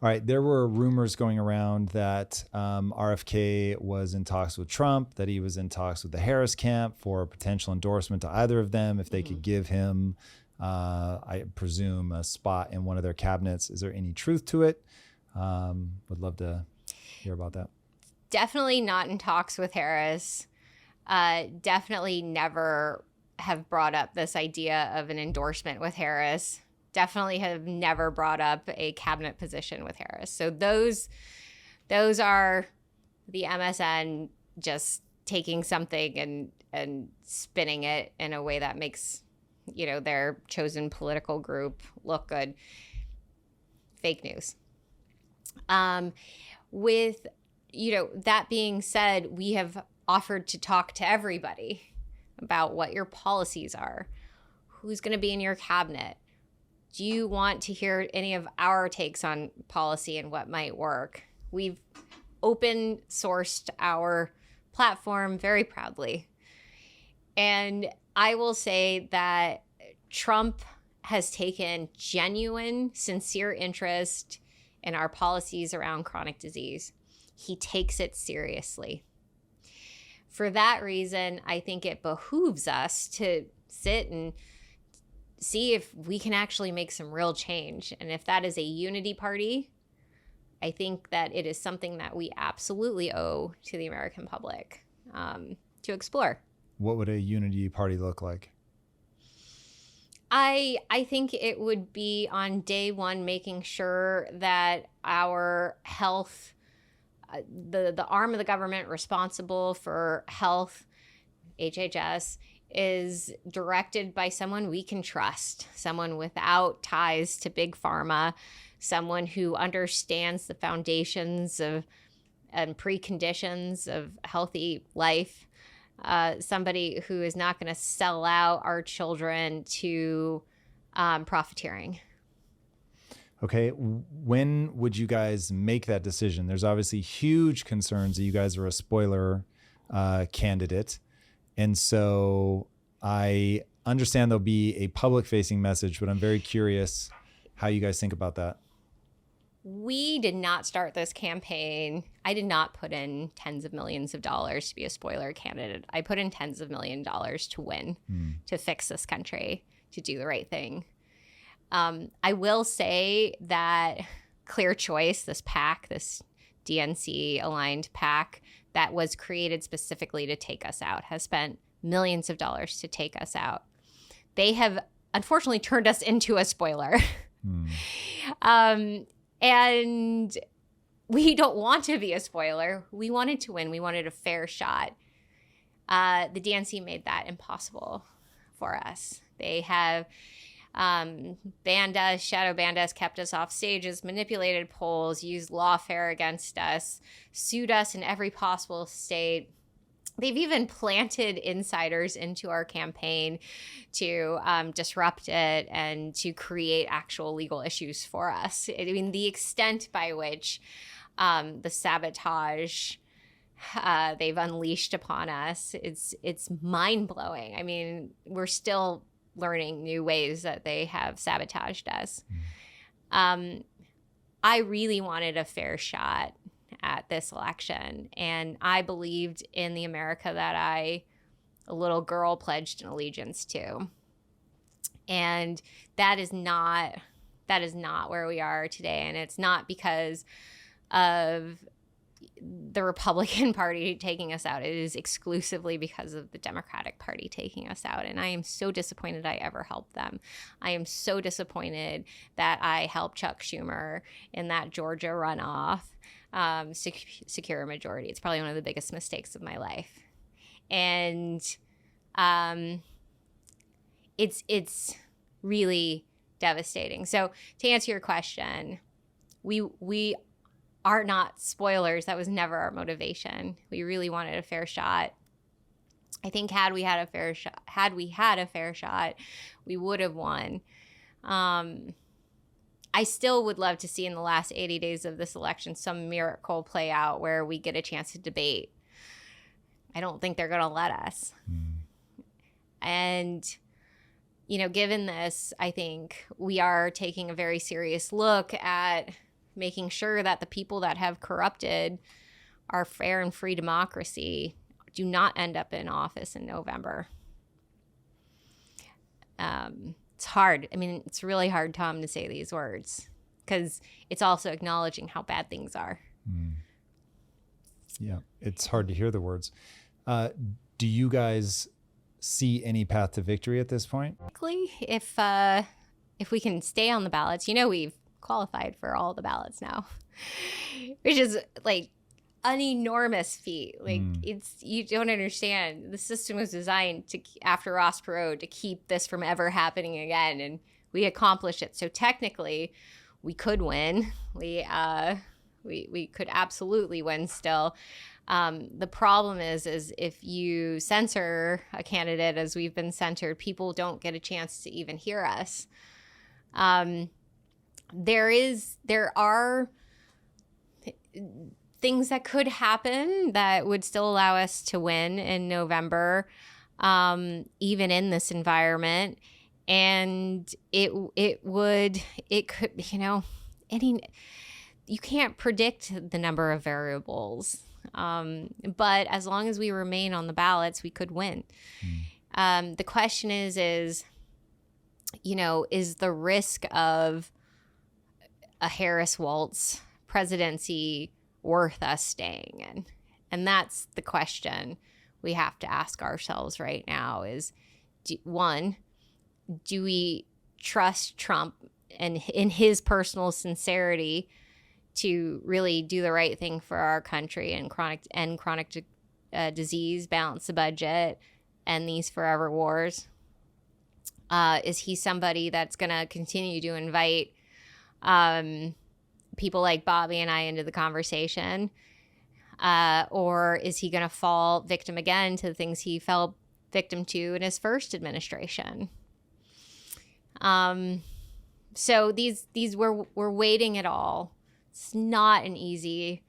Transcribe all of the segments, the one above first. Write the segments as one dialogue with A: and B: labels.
A: All right. There were rumors going around that RFK was in talks with Trump, that he was in talks with the Harris camp for a potential endorsement to either of them if they could give him, I presume, a spot in one of their cabinets. Is there any truth to it? Would love to hear about that.
B: Definitely not in talks with Harris. Definitely never have brought up this idea of an endorsement with Harris. Definitely have never brought up a cabinet position with Harris. So those are the MSN just taking something and spinning it in a way that makes, their chosen political group look good. Fake news. With, that being said, we have offered to talk to everybody about what your policies are, who's going to be in your cabinet. Do you want to hear any of our takes on policy and what might work? We've open sourced our platform very proudly. And I will say that Trump has taken genuine, sincere interest in our policies around chronic disease. He takes it seriously. For that reason, I think it behooves us to sit and see if we can actually make some real change. And if that is a unity party, I think that it is something that we absolutely owe to the American public to explore.
A: What would a unity party look like?
B: I think it would be on day one making sure that our health, the arm of the government responsible for health, HHS, is directed by someone we can trust, someone without ties to big pharma, someone who understands the foundations of and preconditions of healthy life, somebody who is not going to sell out our children to profiteering.
A: Okay, when would you guys make that decision? There's obviously huge concerns that you guys are a spoiler candidate. And so I understand there'll be a public-facing message, but I'm very curious how you guys think about that.
B: We did not start this campaign. I did not put in tens of millions of dollars to be a spoiler candidate. I put in tens of $millions to win, to fix this country, to do the right thing. I will say that Clear Choice, this PAC, this DNC aligned PAC that was created specifically to take us out, has spent millions of dollars to take us out. They have unfortunately turned us into a spoiler. And we don't want to be a spoiler. We wanted to win. We wanted a fair shot. The DNC made that impossible for us. They have banned us, shadow banned us, kept us off stages, manipulated polls, used lawfare against us, sued us in every possible state. They've even planted insiders into our campaign to disrupt it and to create actual legal issues for us. I mean, the extent by which the sabotage they've unleashed upon us, it's mind-blowing. I mean, we're still learning new ways that they have sabotaged us. I really wanted a fair shot at this election, and I believed in the America that a little girl pledged an allegiance to. And that is not where we are today, and it's not because of the Republican Party taking us out. It is exclusively because of the Democratic Party taking us out. And I am so disappointed I ever helped them. I am so disappointed that I helped Chuck Schumer in that Georgia runoff secure a majority. It's probably one of the biggest mistakes of my life. And it's really devastating. So to answer your question, we are not spoilers. That was never our motivation. We really wanted a fair shot. I think had we had a fair shot, we would have won. I still would love to see in the last 80 days of this election some miracle play out where we get a chance to debate. I don't think they're going to let us. And, given this, I think we are taking a very serious look at making sure that the people that have corrupted our fair and free democracy do not end up in office in November. It's hard. I mean, it's really hard, Tom, to say these words because it's also acknowledging how bad things are.
A: Yeah, it's hard to hear the words. Do you guys see any path to victory at this point?
B: If we can stay on the ballots, we've qualified for all the ballots now, which is like an enormous feat. Like you don't understand. The system was designed to, after Ross Perot, to keep this from ever happening again, and we accomplished it. So technically, we could win. We could absolutely win still. The problem is if you censor a candidate, as we've been censored, people don't get a chance to even hear us. There are things that could happen that would still allow us to win in November, even in this environment. And it could, you can't predict the number of variables. But as long as we remain on the ballots, we could win. The question is the risk of a Harris-Walz presidency worth us staying in? And that's the question we have to ask ourselves right now is, do we trust Trump and in his personal sincerity to really do the right thing for our country and chronic disease, balance the budget, end these forever wars? Is he somebody that's going to continue to invite people like Bobby and I into the conversation? Or is he going to fall victim again to the things he fell victim to in his first administration? So these we're weighting it all. It's not an easy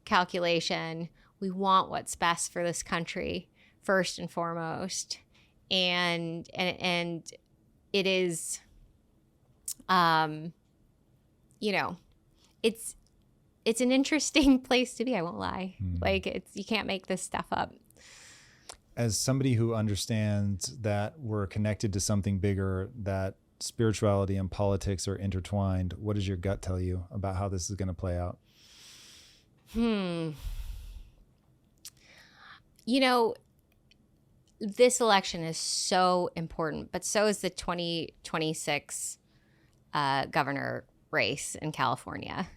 B: calculation. We want what's best for this country first and foremost. And it is, it's an interesting place to be. I won't lie. Like you can't make this stuff up.
A: As somebody who understands that we're connected to something bigger, that spirituality and politics are intertwined, what does your gut tell you about how this is going to play out?
B: This election is so important, but so is the 2026 governor race in California.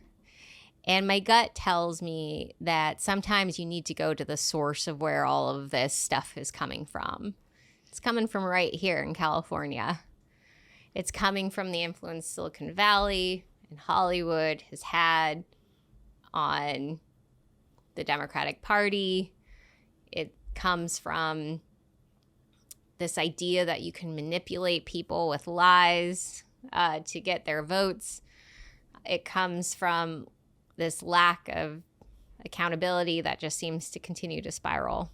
B: And my gut tells me that sometimes you need to go to the source of where all of this stuff is coming from. It's coming from right here in California. It's coming from the influence Silicon Valley and Hollywood has had on the Democratic Party. It comes from this idea that you can manipulate people with lies to get their votes. It comes from this lack of accountability that just seems to continue to spiral.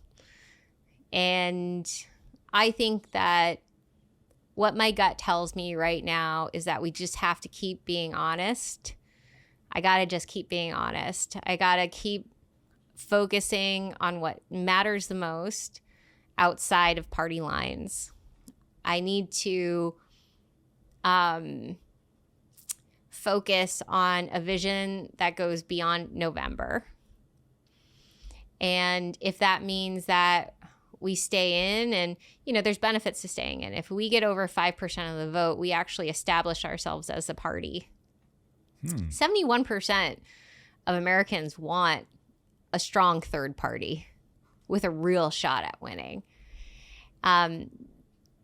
B: And I think that what my gut tells me right now is that we just have to keep being honest. I got to just keep being honest. I got to keep focusing on what matters the most outside of party lines. I need to focus on a vision that goes beyond November. And if that means that we stay in, and there's benefits to staying in. If we get over 5% of the vote, we actually establish ourselves as a party. 71% of Americans want a strong third party with a real shot at winning.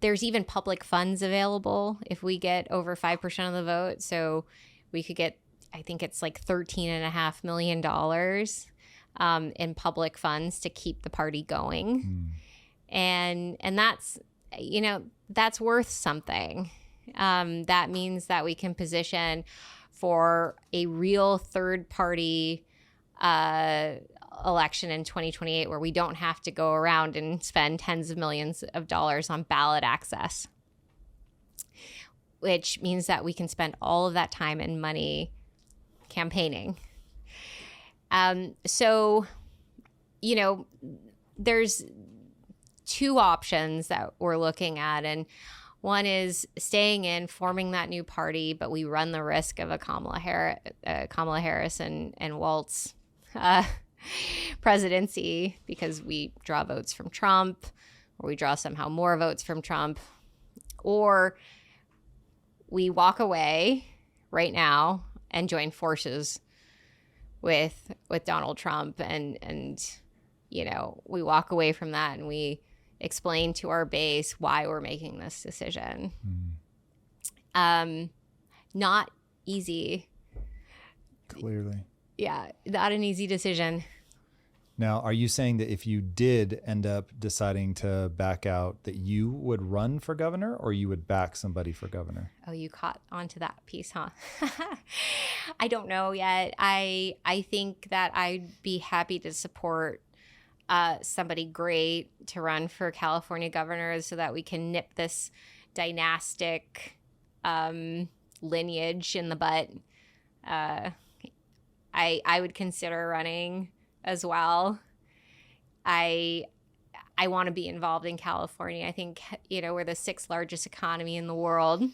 B: There's even public funds available if we get over 5% of the vote. So we could get, I think it's like $13.5 million in public funds to keep the party going. And that's, that's worth something. That means that we can position for a real third party election in 2028 where we don't have to go around and spend tens of millions of dollars on ballot access, which means that we can spend all of that time and money campaigning. So, there's two options that we're looking at. And one is staying in, forming that new party, but we run the risk of a Kamala Harris and Waltz presidency because we draw votes from Trump, or we draw somehow more votes from Trump, or we walk away right now and join forces with Donald Trump and we walk away from that and we explain to our base why we're making this decision. Not easy.
A: Clearly.
B: Yeah, not an easy decision.
A: Now, are you saying that if you did end up deciding to back out, that you would run for governor, or you would back somebody for governor?
B: Oh, you caught onto that piece, huh? I don't know yet. I think that I'd be happy to support somebody great to run for California governor so that we can nip this dynastic lineage in the butt. I would consider running as well. I want to be involved in California. I think, we're the 6th largest economy in the world.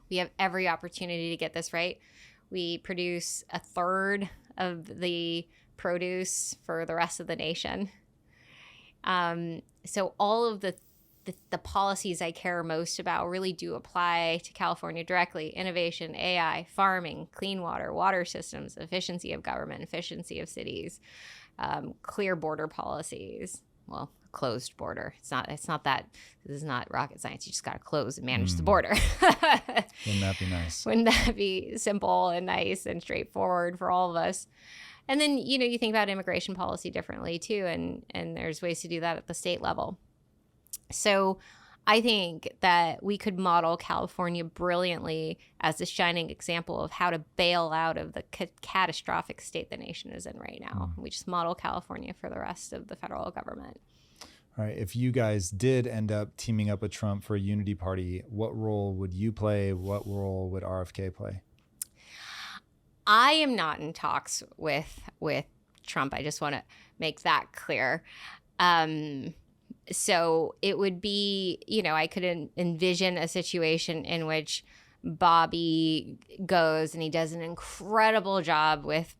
B: We have every opportunity to get this right. We produce a third of the produce for the rest of the nation. So all of the policies I care most about really do apply to California directly. Innovation, AI, farming, clean water, water systems, efficiency of government, efficiency of cities, clear border policies. Well, closed border. It's not that. This is not rocket science. You just got to close and manage the border.
A: Wouldn't that be nice?
B: Wouldn't that be simple and nice and straightforward for all of us? And then, you think about immigration policy differently too. And there's ways to do that at the state level. So I think that we could model California brilliantly as the shining example of how to bail out of the catastrophic state the nation is in right now. We just model California for the rest of the federal government.
A: All right. If you guys did end up teaming up with Trump for a unity party, what role would you play? What role would RFK play?
B: I am not in talks with Trump. I just want to make that clear. So it would be, I could envision a situation in which Bobby goes and he does an incredible job with,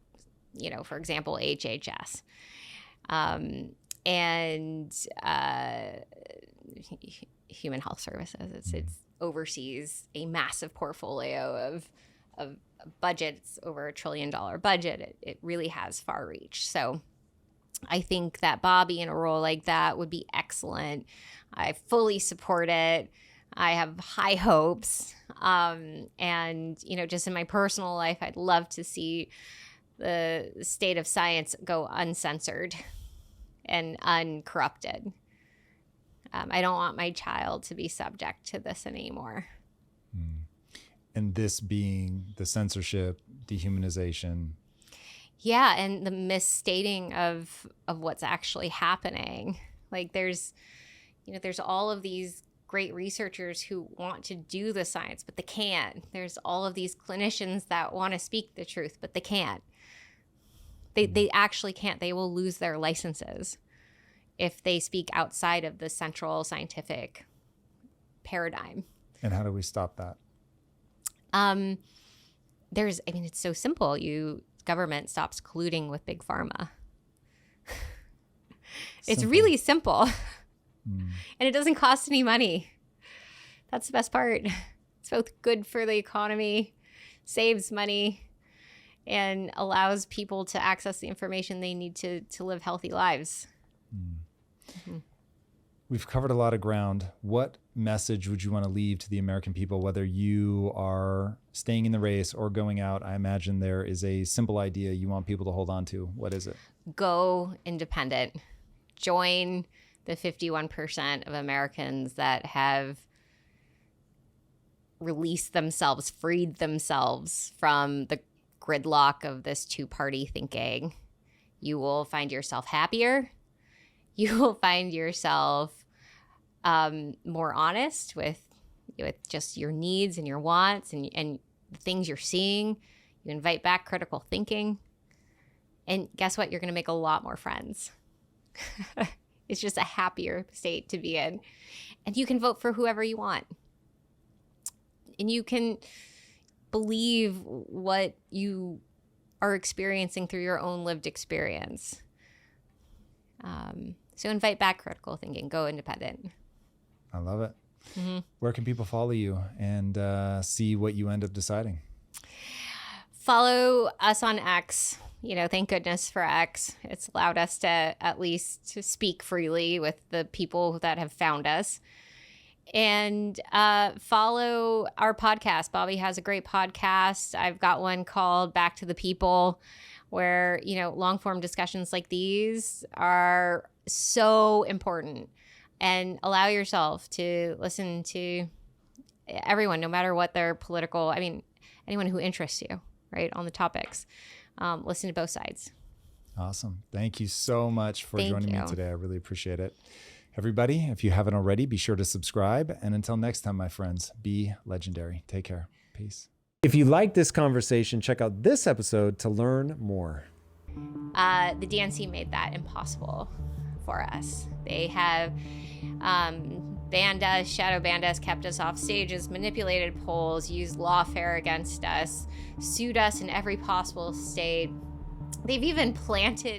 B: for example, HHS. And Human Health Services. It oversees a massive portfolio of budgets, over $1 trillion budget. It really has far reach. So I think that Bobby in a role like that would be excellent. I fully support it. I have high hopes. And, just in my personal life, I'd love to see the state of science go uncensored and uncorrupted. I don't want my child to be subject to this anymore.
A: And this being the censorship, dehumanization.
B: Yeah, and the misstating of what's actually happening. Like there's all of these great researchers who want to do the science, but they can't. There's all of these clinicians that want to speak the truth, but they can't. They actually can't. They will lose their licenses if they speak outside of the central scientific paradigm.
A: And how do we stop that?
B: It's so simple. Government stops colluding with big pharma. It's really simple. And it doesn't cost any money. That's the best part. It's both good for the economy, saves money, and allows people to access the information they need to live healthy lives.
A: We've covered a lot of ground. What message would you want to leave to the American people, whether you are staying in the race or going out? I imagine there is a simple idea you want people to hold on to. What is it?
B: Go independent. Join the 51% of Americans that have released themselves, freed themselves from the gridlock of this two-party thinking. You will find yourself happier. You will find yourself more honest with just your needs and your wants and the things you're seeing. You invite back critical thinking. And guess what? You're going to make a lot more friends. It's just a happier state to be in. And you can vote for whoever you want. And you can believe what you are experiencing through your own lived experience. So invite back critical thinking. Go independent.
A: I love it. Where can people follow you and see what you end up deciding?
B: Follow us on X. Thank goodness for X. It's allowed us to at least to speak freely with the people that have found us. And follow our podcast. Bobby has a great podcast. I've got one called Back to the People, where, long form discussions like these are so important. And allow yourself to listen to everyone, no matter what their political, anyone who interests you, right, on the topics. Listen to both sides.
A: Awesome. Thank you so much for joining me today. I really appreciate it. Everybody, if you haven't already, be sure to subscribe. And until next time, my friends, be legendary. Take care. Peace. If you like this conversation, check out this episode to learn more.
B: The DNC made that impossible for us. They have banned us, shadow banned us, kept us off stages, manipulated polls, used lawfare against us, sued us in every possible state. They've even planted